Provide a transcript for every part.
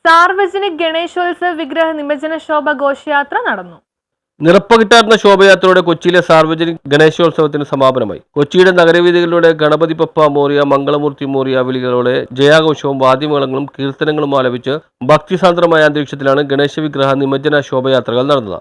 സാർവജനിക് ഗണേശോത്സവ വിഗ്രഹ നിമജ്ജന ശോഭ ഘോഷയാത്ര നടന്നു. നിറപ്പകിട്ടാർന്ന ശോഭയാത്രയോടെ കൊച്ചിയിലെ സാർവജനിക് ഗണേശോത്സവത്തിന് സമാപനമായി. കൊച്ചിയുടെ നഗരവീഥികളിലൂടെ ഗണപതി ബപ്പ മോറിയ, മംഗളമൂർത്തി മോറിയ വിളികളോടെ ജയാഘോഷവും വാദ്യമേളങ്ങളും കീർത്തനങ്ങളും ആലപിച്ച് ഭക്തിസാന്ദ്രമായ അന്തരീക്ഷത്തിലാണ് ഗണേശ വിഗ്രഹ നിമജ്ജന ശോഭയാത്രകൾ നടന്നത്.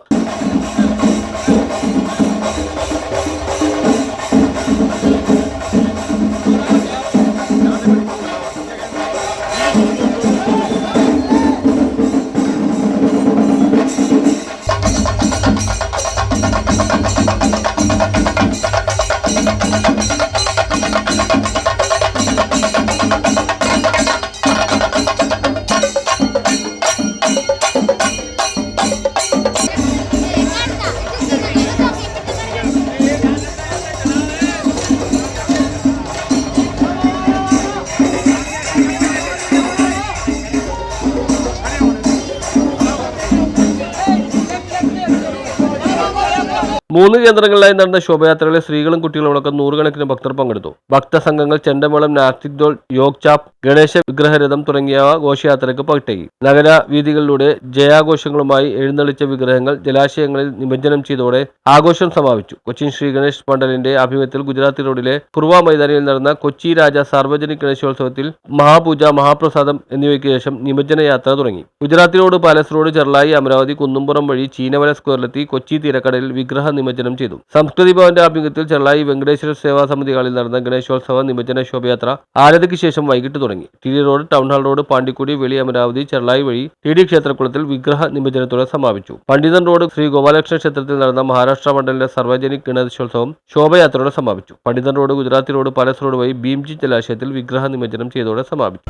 മൂന്ന് കേന്ദ്രങ്ങളിലായി നടന്ന ശോഭയാത്രകളിൽ സ്ത്രീകളും കുട്ടികളുമടക്കം നൂറുകണക്കിന് ഭക്തർ പങ്കെടുത്തു. ഭക്തസംഘങ്ങൾ ചെണ്ടമേളം, നാസ്തിക് ഡോൾ, യോഗ് ചാപ്പ്, ഗണേശ വിഗ്രഹരഥം തുടങ്ങിയവ ഘോഷയാത്രയ്ക്ക് പകിട്ടേകി. നഗര വീഥികളിലൂടെ ജയാഘോഷങ്ങളുമായി എഴുന്നള്ളിച്ച വിഗ്രഹങ്ങൾ ജലാശയങ്ങളിൽ നിമജ്ജനം ചെയ്തതോടെ ആഘോഷം സമാപിച്ചു. കൊച്ചിൻ ശ്രീ ഗണേഷ് മണ്ഡലിന്റെ ആഭിമുഖ്യത്തിൽ ഗുജറാത്തി റോഡിലെ കുർവ മൈതാനിയിൽ നടന്ന കൊച്ചി രാജ സാർവജനിക് ഗണേശോത്സവത്തിൽ മഹാപൂജ, മഹാപ്രസാദം എന്നിവയ്ക്ക് ശേഷം നിമജ്ജന യാത്ര തുടങ്ങി. Gujarati road, palace road, Cherlai, Amaravathi, Kunnumpuram വഴി ചീനവല സ്ക്വയറിലെത്തി കൊച്ചി തീരക്കടലിൽ വിഗ്രഹ നിമജ്ജനം ചെയ്തു. സംസ്കൃതി ഭവന്റെ ആഭിമുഖ്യത്തിൽ ചെർളായി വെങ്കടേശ്വര സേവാ സമിതി ഹാളിൽ നടന്ന ഗണേശോത്സവ നിമജ്ജന ശോഭയാത്ര ആരതിക്ക് ശേഷം വൈകിട്ട് തുടങ്ങി. T D road, town hall road, Pandikudy, Veli, Amaravathi, ചെർളായി വഴി ടി ഡി ക്ഷേത്രക്കുളത്തിൽ വിഗ്രഹ നിമജ്ജനത്തോടെ സമാപിച്ചു. പണ്ഡിതൻ റോഡ്, ശ്രീ ഗോപാലകൃഷ്ണ ക്ഷേത്രത്തിൽ നടന്ന മഹാരാഷ്ട്ര മണ്ഡലിന്റെ സാർവജനിക് ഗണേശോത്സവം ശോഭയാത്രയോടെ സമാപിച്ചു. പണ്ഡിതൻ road, Gujarati road, palace road വഴി ഭീംജി ജലാശയത്തിൽ വിഗ്രഹ നിമജ്ജനം ചെയ്തതോടെ സമാപിച്ചു.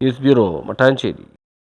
News bureau, Mattancherry.